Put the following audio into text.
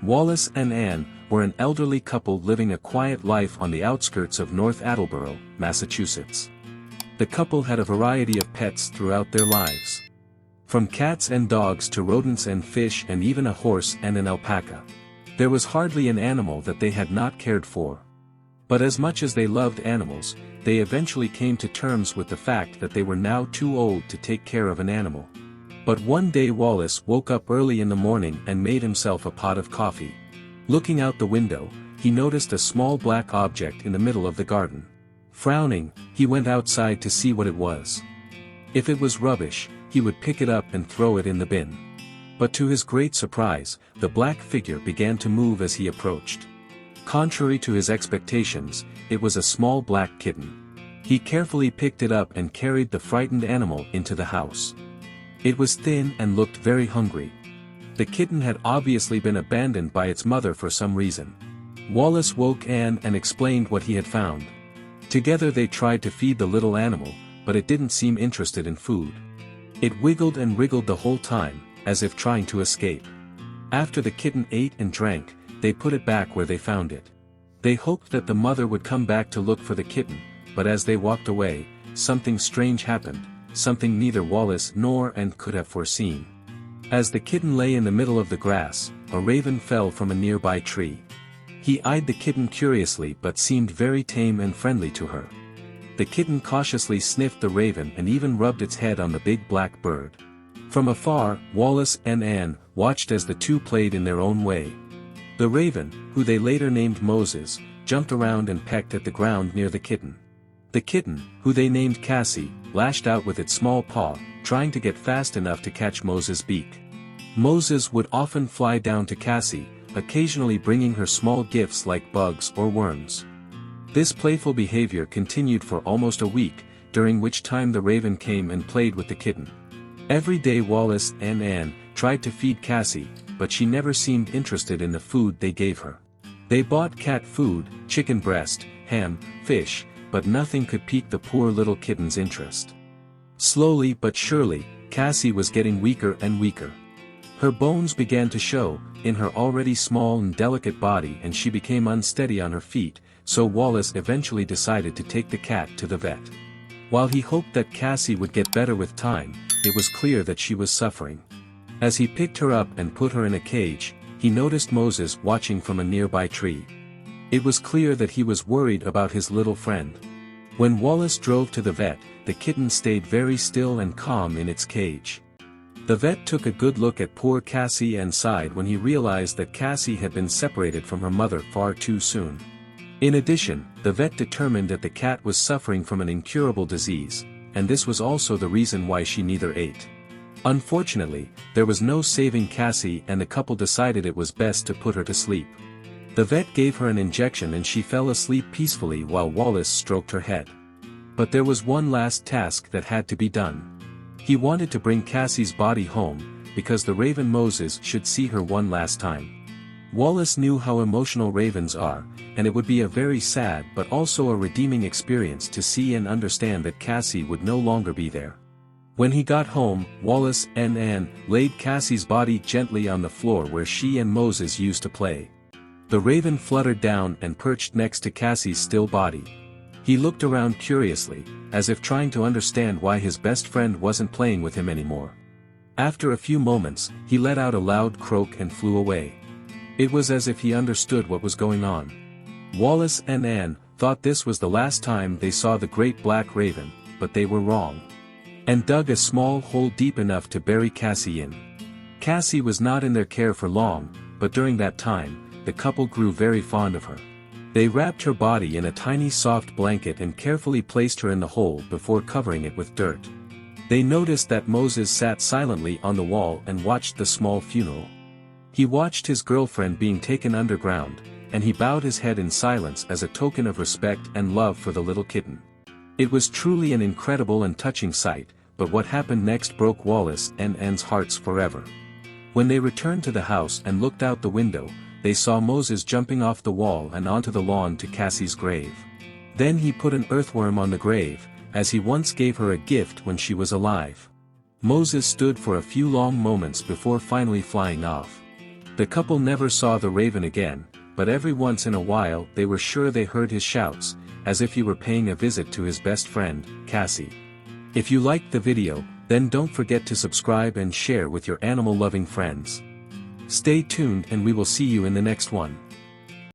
Wallace and Anne were an elderly couple living a quiet life on the outskirts of North Attleboro, Massachusetts. The couple had a variety of pets throughout their lives. From cats and dogs to rodents and fish and even a horse and an alpaca. There was hardly an animal that they had not cared for. But as much as they loved animals, they eventually came to terms with the fact that they were now too old to take care of an animal. But one day Wallace woke up early in the morning and made himself a pot of coffee. Looking out the window, he noticed a small black object in the middle of the garden. Frowning, he went outside to see what it was. If it was rubbish, he would pick it up and throw it in the bin. But to his great surprise, the black figure began to move as he approached. Contrary to his expectations, it was a small black kitten. He carefully picked it up and carried the frightened animal into the house. It was thin and looked very hungry. The kitten had obviously been abandoned by its mother for some reason. Wallace woke Anne and explained what he had found. Together they tried to feed the little animal, but it didn't seem interested in food. It wiggled and wriggled the whole time, as if trying to escape. After the kitten ate and drank, they put it back where they found it. They hoped that the mother would come back to look for the kitten, but as they walked away, something strange happened, something neither Wallace nor Anne could have foreseen. As the kitten lay in the middle of the grass, a raven fell from a nearby tree. He eyed the kitten curiously but seemed very tame and friendly to her. The kitten cautiously sniffed the raven and even rubbed its head on the big black bird. From afar, Wallace and Anne watched as the two played in their own way. The raven, who they later named Moses, jumped around and pecked at the ground near the kitten. The kitten, who they named Cassie, lashed out with its small paw, trying to get fast enough to catch Moses' beak. Moses would often fly down to Cassie, occasionally bringing her small gifts like bugs or worms. This playful behavior continued for almost a week, during which time the raven came and played with the kitten. Every day Wallace and Anne tried to feed Cassie, but she never seemed interested in the food they gave her. They bought cat food, chicken breast, ham, fish, but nothing could pique the poor little kitten's interest. Slowly but surely, Cassie was getting weaker and weaker. Her bones began to show, in her already small and delicate body, and she became unsteady on her feet, so Wallace eventually decided to take the cat to the vet. While he hoped that Cassie would get better with time, it was clear that she was suffering. As he picked her up and put her in a cage, he noticed Moses watching from a nearby tree. It was clear that he was worried about his little friend. When Wallace drove to the vet, the kitten stayed very still and calm in its cage. The vet took a good look at poor Cassie and sighed when he realized that Cassie had been separated from her mother far too soon. In addition, the vet determined that the cat was suffering from an incurable disease, and this was also the reason why she neither ate. Unfortunately, there was no saving Cassie, and the couple decided it was best to put her to sleep. The vet gave her an injection and she fell asleep peacefully while Wallace stroked her head. But there was one last task that had to be done. He wanted to bring Cassie's body home, because the raven Moses should see her one last time. Wallace knew how emotional ravens are, and it would be a very sad but also a redeeming experience to see and understand that Cassie would no longer be there. When he got home, Wallace and Anne laid Cassie's body gently on the floor where she and Moses used to play. The raven fluttered down and perched next to Cassie's still body. He looked around curiously, as if trying to understand why his best friend wasn't playing with him anymore. After a few moments, he let out a loud croak and flew away. It was as if he understood what was going on. Wallace and Anne thought this was the last time they saw the great black raven, but they were wrong. And dug a small hole deep enough to bury Cassie in. Cassie was not in their care for long, but during that time, the couple grew very fond of her. They wrapped her body in a tiny soft blanket and carefully placed her in the hole before covering it with dirt. They noticed that Moses sat silently on the wall and watched the small funeral. He watched his girlfriend being taken underground, and he bowed his head in silence as a token of respect and love for the little kitten. It was truly an incredible and touching sight, but what happened next broke Wallace and Anne's hearts forever. When they returned to the house and looked out the window, they saw Moses jumping off the wall and onto the lawn to Cassie's grave. Then he put an earthworm on the grave, as he once gave her a gift when she was alive. Moses stood for a few long moments before finally flying off. The couple never saw the raven again, but every once in a while they were sure they heard his shouts, as if he were paying a visit to his best friend, Cassie. If you liked the video, then don't forget to subscribe and share with your animal-loving friends. Stay tuned and we will see you in the next one.